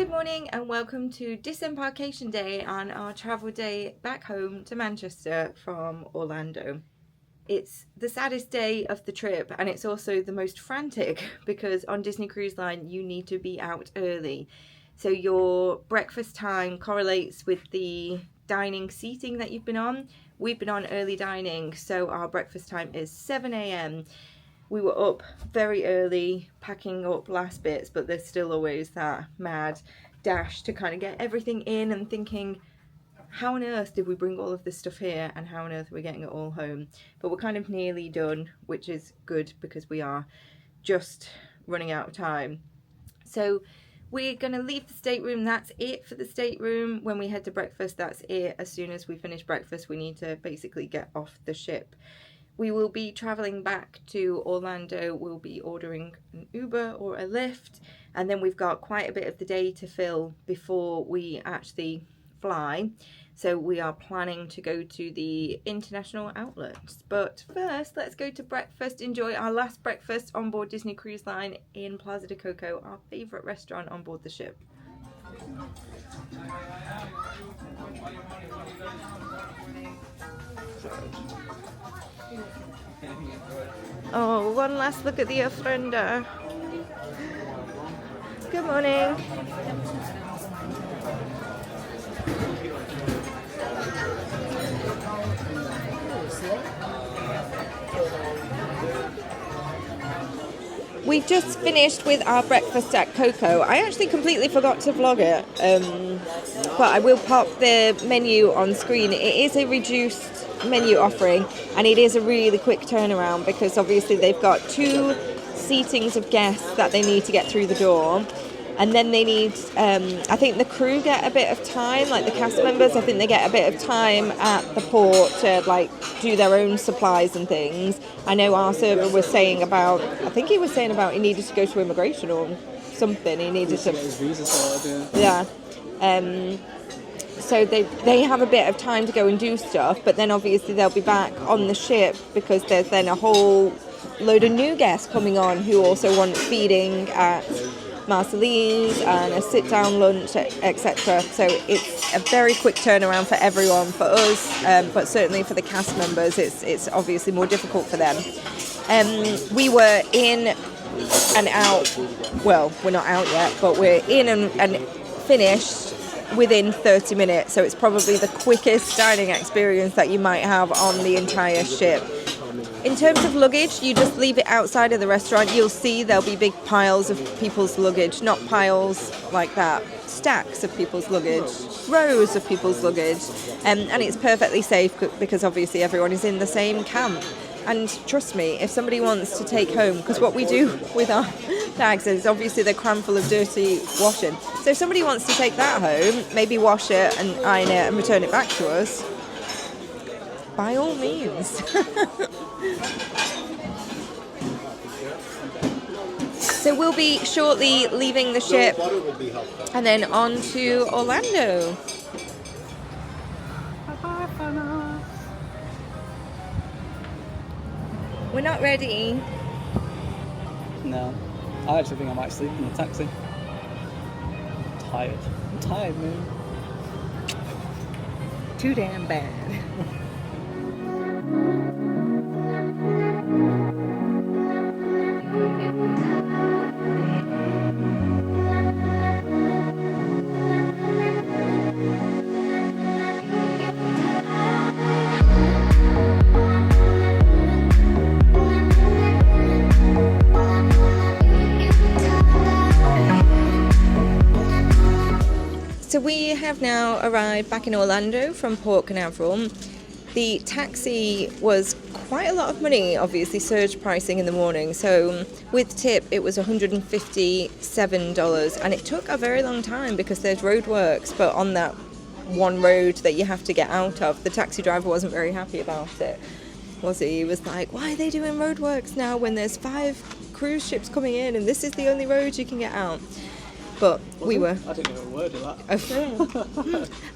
Good morning and welcome to Disembarkation Day on our travel day back home to Manchester from Orlando. It's the saddest day of the trip and it's also the most frantic because on Disney Cruise Line you need to be out early. So your breakfast time correlates with the dining seating that you've been on. We've been on early dining, so our breakfast time is 7 a.m. We were up very early, packing up last bits, but there's still always that mad dash to kind of get everything in and thinking, how on earth did we bring all of this stuff here and how on earth are we getting it all home? But we're kind of nearly done, which is good because we are just running out of time. So we're going to leave the stateroom. That's it for the stateroom. When we head to breakfast, that's it. As soon as we finish breakfast, we need to basically get off the ship. We will be travelling back to Orlando. We'll be ordering an Uber or a Lyft, and then we've got quite a bit of the day to fill before we actually fly. So we are planning to go to the international outlets. But first, let's go to breakfast, enjoy our last breakfast on board Disney Cruise Line in Plaza de Coco, our favourite restaurant on board the ship. Oh, one last look at the ofrenda. Good morning. We've just finished with our breakfast at Coco. I actually completely forgot to vlog it, but I will pop the menu on screen. It is a reduced menu offering and it is a really quick turnaround because obviously they've got 2 seatings of guests that they need to get through the door, and then they need I think the crew get a bit of time, like the cast members, I think they get a bit of time at the port to like do their own supplies and things. I know our server was saying about, I think he was saying about he needed to go to immigration or something, he needed to get his visa sorted, yeah. So they have a bit of time to go and do stuff, but then obviously they'll be back on the ship because there's then a whole load of new guests coming on who also want feeding at Marceline's and a sit-down lunch, etc. So it's a very quick turnaround for everyone, for us, but certainly for the cast members, it's obviously more difficult for them. We were in and out, well, we're not out yet, but we're in and finished within 30 minutes, so it's probably the quickest dining experience that you might have on the entire ship. In terms of luggage, you just leave it outside of the restaurant. You'll see there'll be big piles of people's luggage, not piles like that, stacks of people's luggage, rows of people's luggage, and it's perfectly safe because obviously everyone is in the same camp. And trust me, if somebody wants to take home, because what we do with our bags is obviously they're crammed full of dirty washing. So if somebody wants to take that home, maybe wash it and iron it and return it back to us, by all means. So we'll be shortly leaving the ship and then on to Orlando. We're not ready. No. I actually think I might sleep in the taxi. I'm tired, man. Too damn bad. So we have now arrived back in Orlando from Port Canaveral. The taxi was quite a lot of money, obviously surge pricing in the morning. So with tip, it was $157, and it took a very long time because there's roadworks, but on that one road that you have to get out of, the taxi driver wasn't very happy about it, was he? He was like, why are they doing roadworks now when there's 5 cruise ships coming in and this is the only road you can get out? But we were. I didn't know a word of that.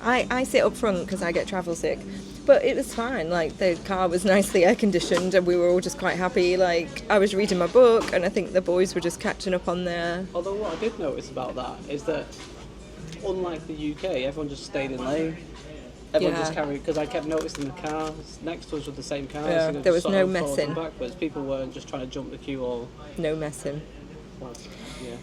I sit up front because I get travel sick. But it was fine. Like, the car was nicely air conditioned and we were all just quite happy. Like, I was reading my book and I think the boys were just catching up on their... Although what I did notice about that is that unlike the UK, everyone just stayed in lane. Everyone Yeah. just carried, because I kept noticing the cars next to us with the same cars. Yeah, they there just was sort no of forwards and messing. backwards. People weren't just trying to jump the queue or. No messing. Yeah.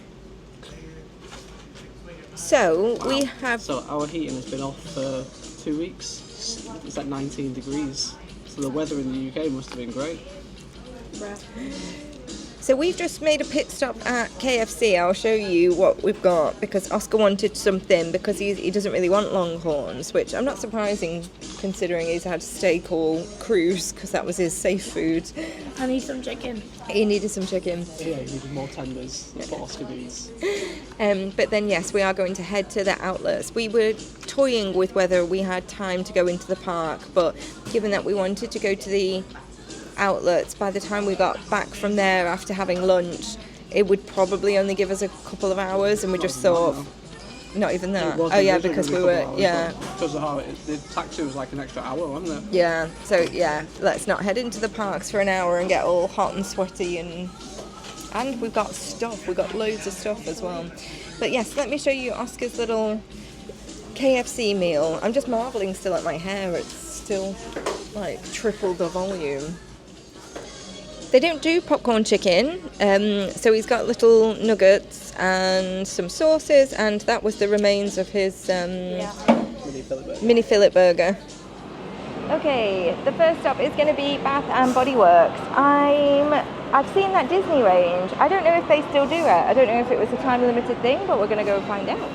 So Wow. we have. So our heating has been off for 2 weeks. It's at 19 degrees. So the weather in the UK must have been great. So we've just made a pit stop at KFC. I'll show you what we've got because Oscar wanted something because he doesn't really want Longhorns, which I'm not surprising considering he's had steak all cruise because that was his safe food. I need some chicken. He needed some chicken. Yeah, you needed more tenders. That's what Oscar needs. But then yes, we are going to head to the outlets. We were toying with whether we had time to go into the park, but given that we wanted to go to the outlets, by the time we got back from there after having lunch, it would probably only give us a couple of hours, and we just thought, not even that. It was Oh yeah, originally because a we couple were, hours, yeah. but because of how the taxi was like an extra hour, wasn't it? Yeah, so yeah, let's not head into the parks for an hour and get all hot and sweaty and we've got stuff, we've got loads of stuff as well. But yes, let me show you Oscar's little KFC meal. I'm just marvelling still at my hair, it's still like triple the volume. They don't do popcorn chicken, so he's got little nuggets and some sauces, and that was the remains of his mini fillet burger. Okay, the first stop is going to be Bath and Body Works. I've seen that Disney range. I don't know if they still do it. I don't know if it was a time limited thing, but we're going to go find out.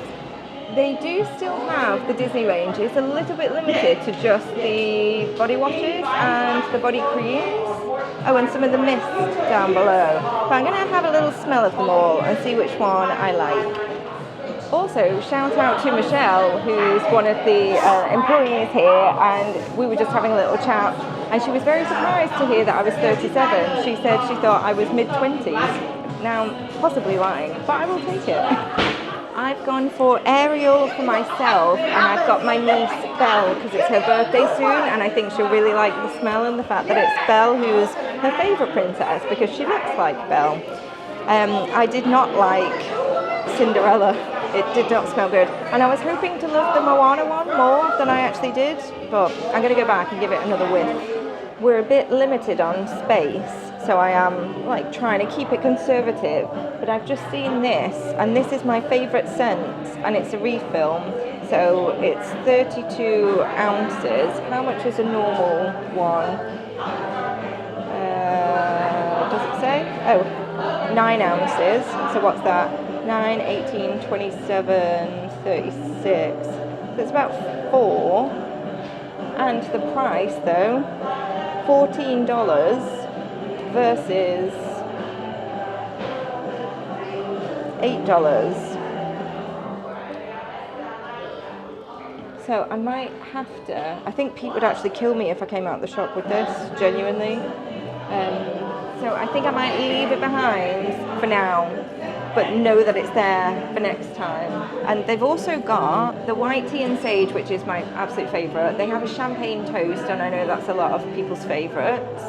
They do still have the Disney range. It's a little bit limited to just the body washes and the body creams. Oh, and some of the mist down below. So I'm going to have a little smell of them all and see which one I like. Also, shout out to Michelle, who's one of the employees here, and we were just having a little chat, and she was very surprised to hear that I was 37. She said she thought I was mid-20s. Now, possibly lying, but I will take it. I've gone for Ariel for myself, and I've got my niece Belle because it's her birthday soon, and I think she'll really like the smell and the fact that it's Belle who's her favourite princess because she looks like Belle. I did not like Cinderella. It did not smell good, and I was hoping to love the Moana one more than I actually did, but I'm going to go back and give it another whiff. We're a bit limited on space, so I am like trying to keep it conservative, but I've just seen this, and this is my favourite scent, and it's a refill, so it's 32 ounces. How much is a normal one? Does it say? Oh, 9 ounces, so what's that? 9, 18, 27, 36, so it's about 4, and the price though, $14 versus $8. So I might have to, I think Pete would actually kill me if I came out the shop with this, genuinely. So I think I might leave it behind for now, but know that it's there for next time. And they've also got the white tea and sage, which is my absolute favourite. They have a champagne toast, and I know that's a lot of people's favourites.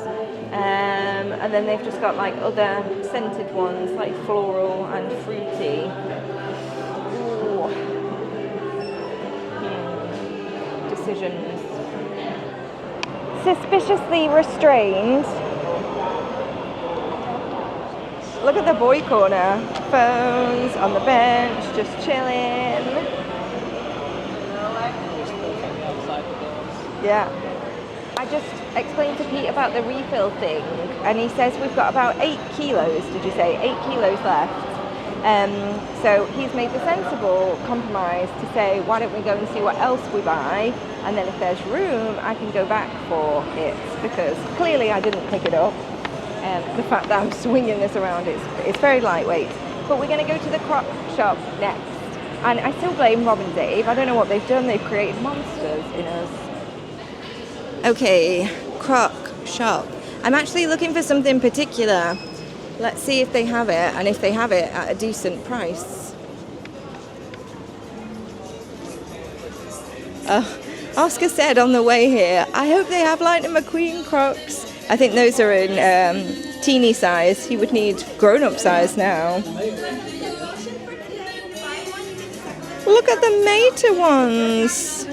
And then they've just got like other scented ones, like floral and fruity. Ooh. Decisions. Suspiciously restrained. Look at the boy corner. Phones on the bench, just chilling. Yeah. I just explained to Pete about the refill thing, and he says we've got about 8 kilos, did you say? 8 kilos left. So he's made the sensible compromise to say, why don't we go and see what else we buy, and then if there's room, I can go back for it, because clearly I didn't pick it up. The fact that I'm swinging this around, it's very lightweight. But we're going to go to the Croc shop next. And I still blame Rob and Dave. I don't know what they've done. They've created monsters in us. Okay, Croc shop. I'm actually looking for something particular. Let's see if they have it, and if they have it at a decent price. Oscar said on the way here, I hope they have Lightning McQueen Crocs. I think those are in teeny size. He would need grown-up size now. Look at the Meta ones.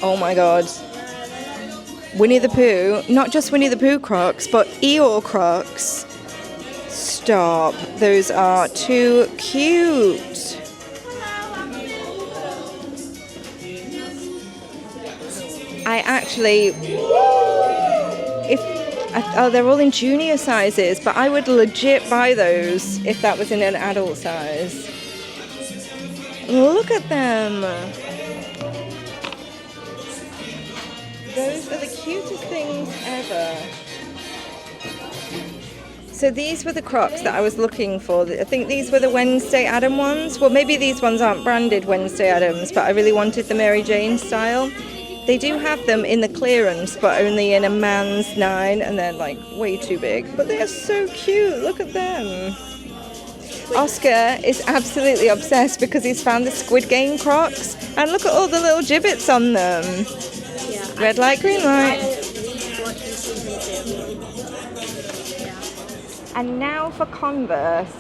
Oh my god. Winnie the Pooh, not just Winnie the Pooh Crocs, but Eeyore Crocs. Stop. Those are too cute. I actually, they're all in junior sizes, but I would legit buy those if that was in an adult size. Look at them. Those are the cutest things ever. So these were the Crocs that I was looking for. I think these were the Wednesday Adam ones. Well, maybe these ones aren't branded Wednesday Adams, but I really wanted the Mary Jane style. They do have them in the clearance, but only in a man's 9, and they're like way too big. But they are so cute. Look at them. Oscar is absolutely obsessed because he's found the Squid Game Crocs, and look at all the little gibbets on them. Yeah. Red light, green light. And now for Converse.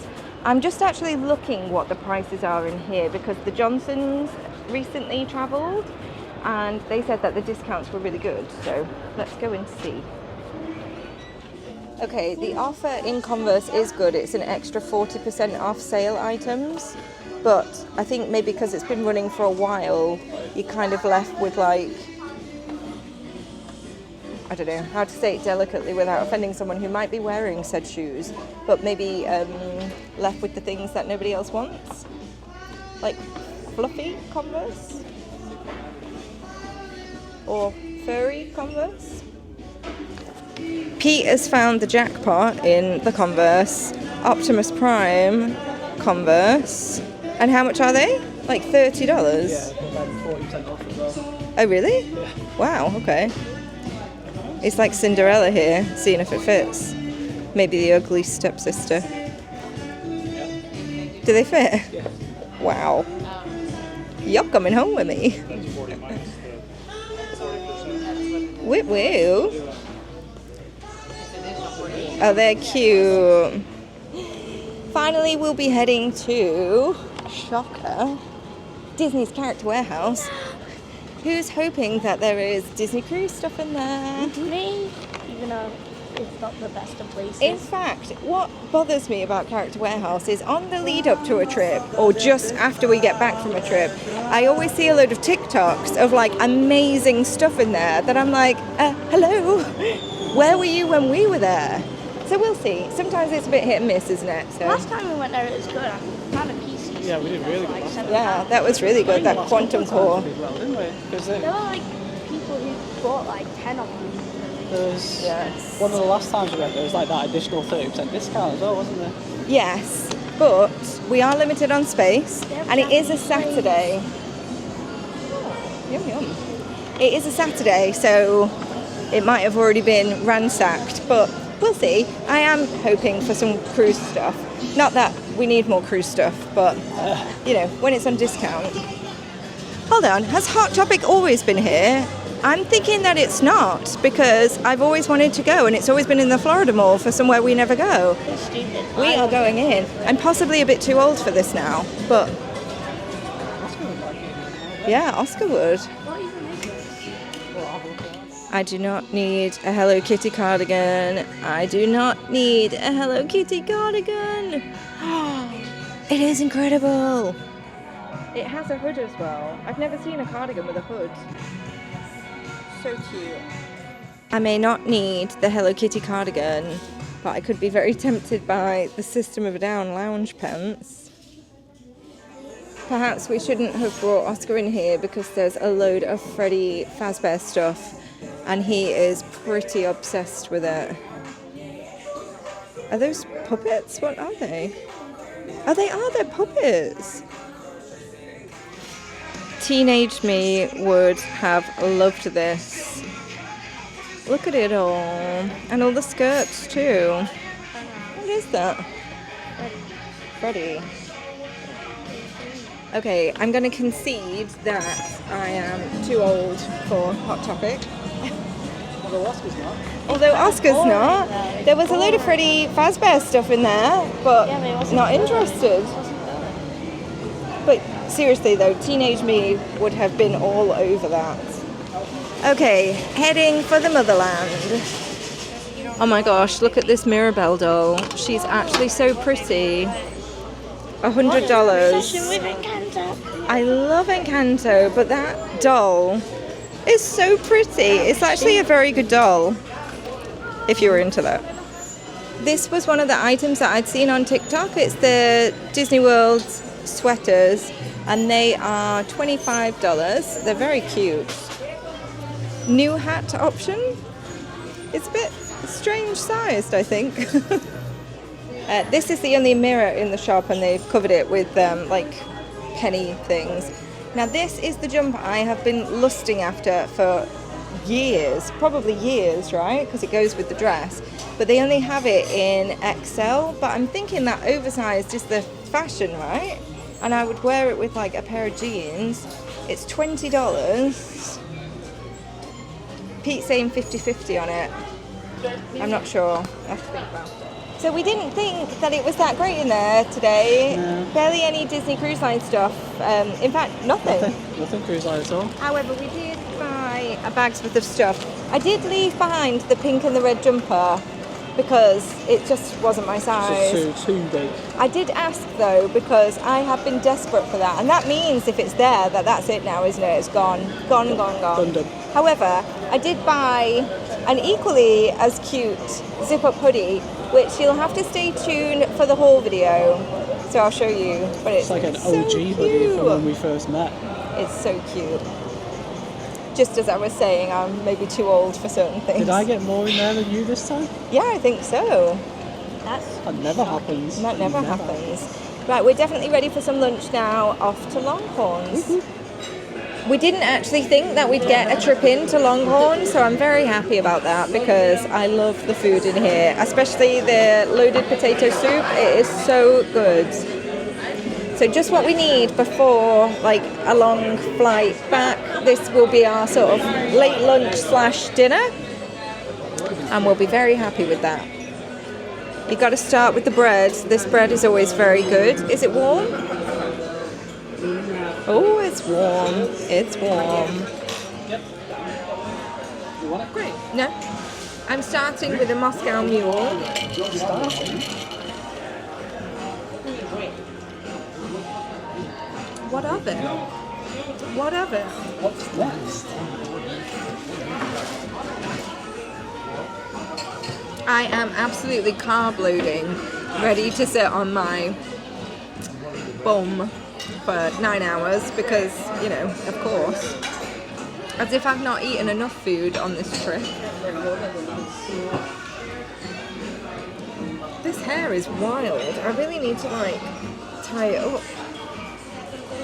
I'm just actually looking what the prices are in here because the Johnsons recently travelled and they said that the discounts were really good. So let's go and see. Okay, the offer in Converse is good. It's an extra 40% off sale items. But I think maybe because it's been running for a while, you're kind of left with like, I don't know how to say it delicately without offending someone who might be wearing said shoes, but maybe left with the things that nobody else wants. Like fluffy Converse or furry Converse. Pete has found the jackpot in the Converse, Optimus Prime Converse. And how much are they? Like $30? Yeah, about 40% off as well. Oh really? Yeah. Wow, okay. It's like Cinderella here, seeing if it fits. Maybe the ugly stepsister. Yeah. Do they fit? Yeah. Wow. You're coming home with me. Woo woo. Oh, they're cute. Finally, we'll be heading to, shocker, Disney's Character Warehouse. Who's hoping that there is Disney Cruise stuff in there? Me, even though it's not the best of places. In fact, what bothers me about Character Warehouse is on the lead up to a trip or just after we get back from a trip, I always see a load of TikToks of like amazing stuff in there that I'm like, hello, where were you when we were there? So we'll see. Sometimes it's a bit hit and miss, isn't it? So. Last time we went there, it was good. I found a PC. Yeah, we did really good. Yeah, that was really good, that quantum core. Well, didn't we? Because There were like people who bought like 10 of them. there's Yes. one of the last times we went, there was like that additional 30% discount as well, wasn't there? Yes, but we are limited on space, and it is a Saturday. Yum yum. It is a Saturday, so it might have already been ransacked, but we'll see. I am hoping for some cruise stuff. Not that we need more cruise stuff, but you know, when it's on discount. Hold on, has Hot Topic always been here? I'm thinking that it's not, because I've always wanted to go, and it's always been in the Florida Mall for somewhere we never go. It's stupid. We are going in. I'm possibly a bit too old for this now, but yeah, Oscar would. What even is this? I do not need a Hello Kitty cardigan. I do not need a Hello Kitty cardigan. It is incredible. It has a hood as well. I've never seen a cardigan with a hood. So cute. I may not need the Hello Kitty cardigan, but I could be very tempted by the System of a Down lounge pants. Perhaps we shouldn't have brought Oscar in here because there's a load of Freddy Fazbear stuff and he is pretty obsessed with it. Are those puppets? What are they? Oh, they're puppets. Teenage me would have loved this. Look at it all. And all the skirts too. What is that? Freddy. Okay, I'm going to concede that I am too old for Hot Topic. Although Oscar's not. Although Oscar's not. There was a load of Freddy Fazbear stuff in there, but Yeah, but it wasn't not good. interested. It wasn't good. seriously though, teenage me would have been all over that. Okay, heading for the motherland. Oh my gosh, look at this Mirabelle doll. She's actually so pretty. $100. I love Encanto, but that doll is so pretty. It's actually a very good doll, if you were into that. This was one of the items that I'd seen on TikTok. It's the Disney World sweaters, and they are $25. They're very cute. New hat option. It's a bit strange sized, I think. This is the only mirror in the shop, and they've covered it with like penny things. Now this is the jumper I have been lusting after for years, probably years, right? Because it goes with the dress. But they only have it in XL, but I'm thinking that oversized is the fashion, right? And I would wear it with like a pair of jeans. It's $20. Pete's saying 50-50 on it. I'm not sure. I have to think about it. So we didn't think that it was that great in there today. No. Barely any Disney Cruise Line stuff. In fact, nothing. Nothing Cruise Line at all. However, we did buy a bag's worth of stuff. I did leave behind the pink and the red jumper because it just wasn't my size. It's too big. I did ask though because I have been desperate for that, and that means if it's there, that's it now, isn't it? It's gone. Done. However, I did buy an equally as cute zip-up hoodie, which you'll have to stay tuned for the haul video. So I'll show you. But it's like an so OG cute. hoodie from when we first met. It's so cute. Just as I was saying, I'm maybe too old for certain things. Did I get more in there than you this time? Yeah, I think so. That never happens. That never happens. Right, we're definitely ready for some lunch now. Off to Longhorns. We didn't actually think that we'd get a trip into Longhorn, so I'm very happy about that because I love the food in here, especially the loaded potato soup. It is so good. So just what we need before like a long flight back. This will be our sort of late lunch / dinner, and we'll be very happy with that. You got to start with the bread. This bread is always very good. Is it warm? Oh, it's warm. It's warm. Yep. You want it? Great. No. I'm starting with a Moscow Mule. Starting? What of it? What of it? What's next? I am absolutely carb loading, ready to sit on my bum for 9 hours because, you know, of course. As if I've not eaten enough food on this trip. This hair is wild. I really need to, like, tie it up.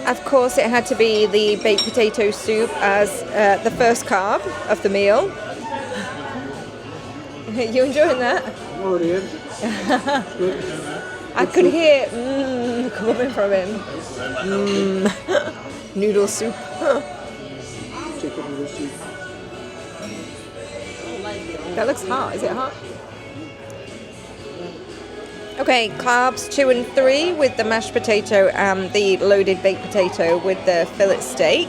Of course, it had to be the baked potato soup as the first carb of the meal. You enjoying that? Already in. I could hear coming from him. Noodle soup. Chicken noodle soup. That looks hot. Is it hot? Okay, carbs 2 and 3 with the mashed potato and the loaded baked potato with the fillet steak.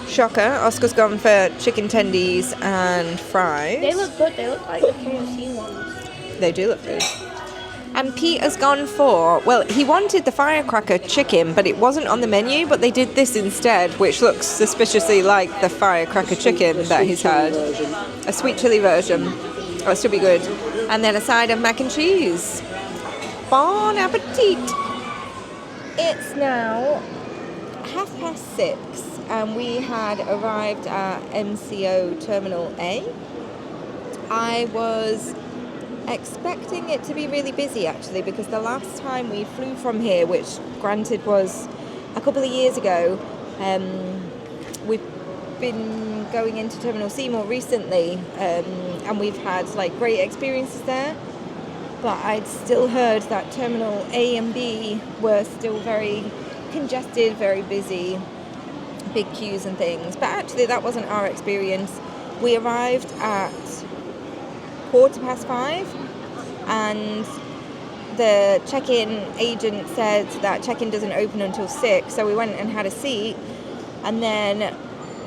Shocker, Oscar's gone for chicken tendies and fries. They look good. They look like the KFC ones. They do look good. And Pete has gone for, well, he wanted the firecracker chicken, but it wasn't on the menu, but they did this instead, which looks suspiciously like the firecracker chicken that he's had. A sweet chili version. Oh, it'll still be good. And then a side of mac and cheese. Bon appetit! It's now 6:30, and we had arrived at MCO Terminal A. I was expecting it to be really busy actually, because the last time we flew from here, which granted was a couple of years ago, we've been going into Terminal C more recently, and we've had like great experiences there, but I'd still heard that Terminal A and B were still very congested, very busy, big queues and things, but actually that wasn't our experience. We arrived at 5:15, and the check-in agent said that check-in doesn't open until 6, so we went and had a seat, and then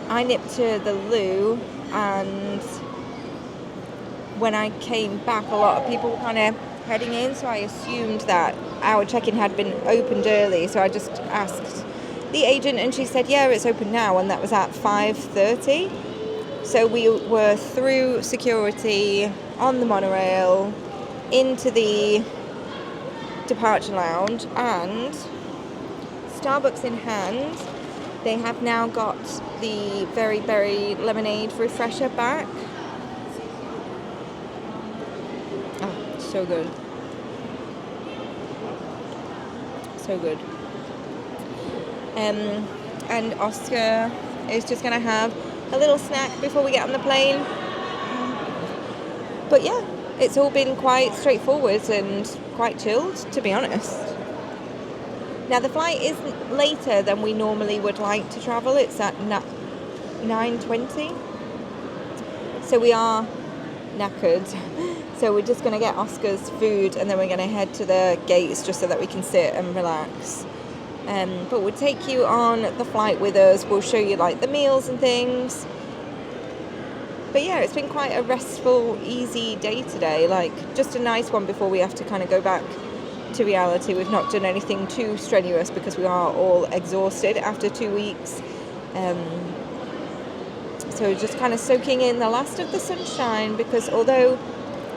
I nipped to the loo, and when I came back, a lot of people were kind of heading in, so I assumed that our check-in had been opened early, so I just asked the agent, and she said, yeah, it's open now, and that was at 5:30. So we were through security, on the monorail, into the departure lounge, and Starbucks in hand, they have now got the Very Berry lemonade refresher back. Oh, so good. So good. And Oscar is just going to have a little snack before we get on the plane. But yeah, it's all been quite straightforward and quite chilled, to be honest. Now, the flight is later than we normally would like to travel. It's at 9:20. So we are knackered. So we're just going to get Oscar's food, and then we're going to head to the gates just so that we can sit and relax. But we'll take you on the flight with us. We'll show you like the meals and things. But yeah, it's been quite a restful, easy day today. Like, just a nice one before we have to kind of go back to reality. We've not done anything too strenuous because we are all exhausted after 2 weeks. So just kind of soaking in the last of the sunshine, because although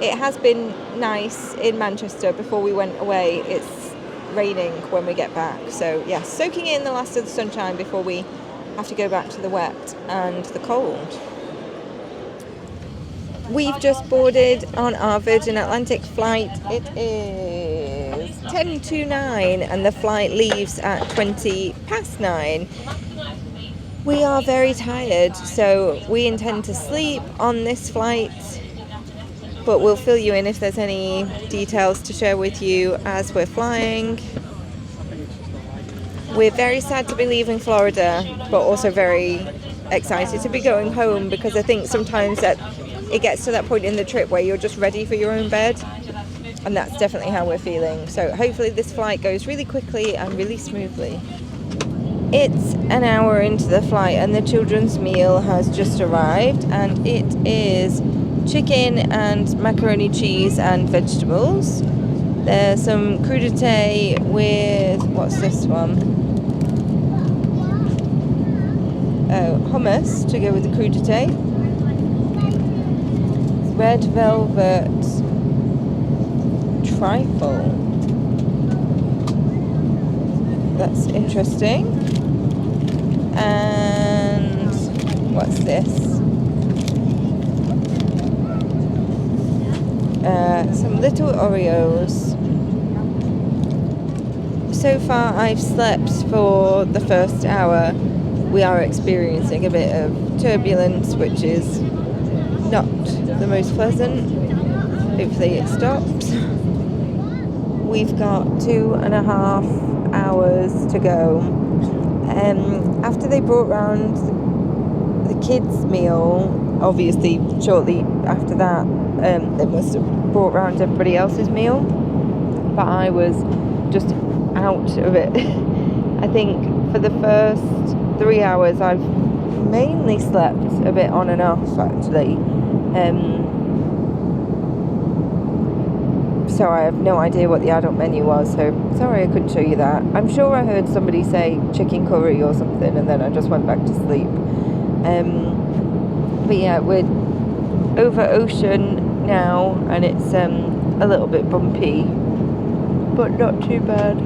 it has been nice in Manchester before we went away, it's raining when we get back. So yeah, soaking in the last of the sunshine before we have to go back to the wet and the cold. We've just boarded on our Virgin Atlantic flight. It is 10 to 9 and the flight leaves at 20 past 9. We are very tired, so we intend to sleep on this flight, but we'll fill you in if there's any details to share with you as we're flying. We're very sad to be leaving Florida, but also very excited to be going home, because I think sometimes that it gets to that point in the trip where you're just ready for your own bed, and that's definitely how we're feeling. So hopefully this flight goes really quickly and really smoothly. It's an hour into the flight and the children's meal has just arrived, and it is chicken and macaroni cheese and vegetables. There's some crudité with, what's this one? Oh, hummus to go with the crudité. Red velvet trifle. That's interesting. And what's this? Some little Oreos. So far I've slept for the first hour. We are experiencing a bit of turbulence, which is not the most pleasant. Hopefully it stops. We've got 2.5 hours to go. After they brought round the kids' meal, obviously shortly after that, they must have brought round everybody else's meal, but I was just out of it. I think for the first 3 hours I've mainly slept a bit on and off, actually. So I have no idea what the adult menu was, so sorry I couldn't show you that. I'm sure I heard somebody say chicken curry or something, and then I just went back to sleep. But yeah, we're over ocean now, and it's a little bit bumpy, but not too bad.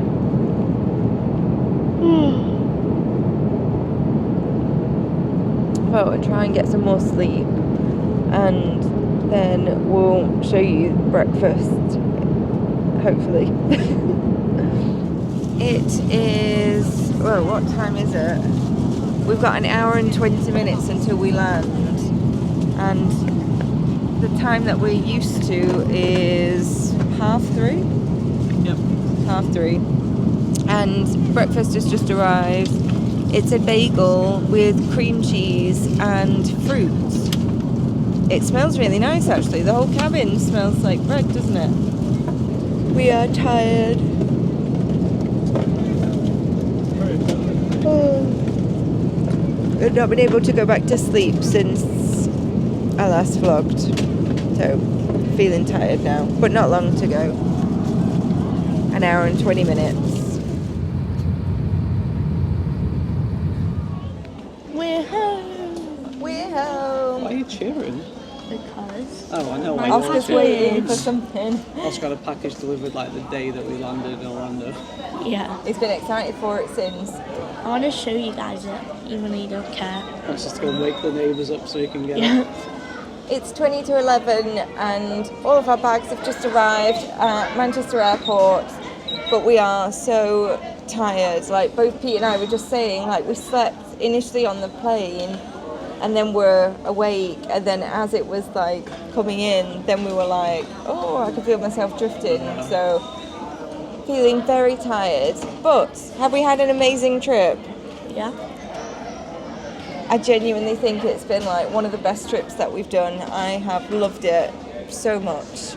Well, we'll try and get some more sleep, and then we'll show you breakfast, hopefully. It is, well, what time is it? We've got an hour and 20 minutes until we land, and the time that we're used to is 3:30. Yep. 3:30. And breakfast has just arrived. It's a bagel with cream cheese and fruit. It smells really nice, actually. The whole cabin smells like bread, doesn't it? We are tired. We've not been able to go back to sleep since I last vlogged. So, feeling tired now. But not long to go. An hour and 20 minutes. We're home. We're home. Why are you cheering? Because Oh, I know why Oscar's you're cheering. waiting for something. Oscar got a package delivered like the day that we landed in Orlando. yeah, He's been excited for it since. I want to show you guys it, even though you don't care. Wants us to go and wake the neighbours up so he can get Yeah. it. It's 20 to 11 and all of our bags have just arrived at Manchester Airport, but we are so tired. Like both Pete and I were just saying, like we slept initially on the plane and then we're awake, and then as it was like coming in, then we were like, oh, I can feel myself drifting. So feeling very tired, but have we had an amazing trip? Yeah. I genuinely think it's been like one of the best trips that we've done. I have loved it so much.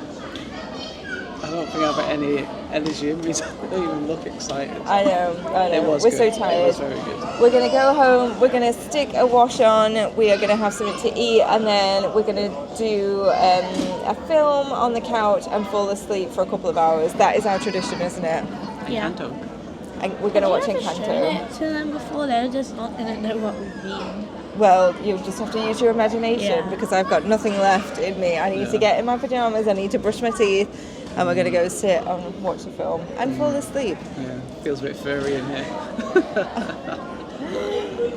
I don't think I've got any energy in me, so I don't even look excited. I know. It was We're good. so tired. It was very good. We're going to go home, we're going to stick a wash on, we are going to have something to eat, and then we're going to do a film on the couch and fall asleep for a couple of hours. That is our tradition, isn't it? Yeah. Encanto. And we're going to watch Have you ever shown Encanto. it to them before? They're just not going to know what we've been. Well, you'll just have to use your imagination Yeah. because I've got nothing left in me. I need to get in my pajamas, I need to brush my teeth, and we're going to go sit and watch a film and fall asleep. Yeah, feels a bit furry in here.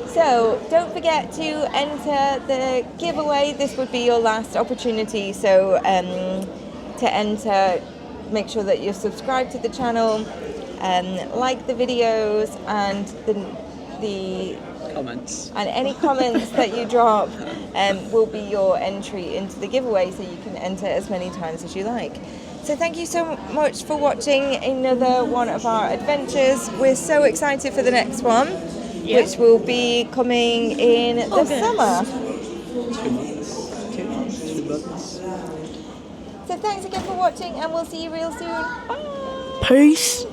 So don't forget to enter the giveaway. This would be your last opportunity. So to enter, make sure that you're subscribed to the channel, like the videos, and the Comments. and any comments that you drop will be your entry into the giveaway, so you can enter as many times as you like. So thank you so much for watching another one of our adventures. We're so excited for the next one, which will be coming in the August. summer. 2 months. 2 months. 2 months. So thanks again for watching, and we'll see you real soon. Bye! Peace.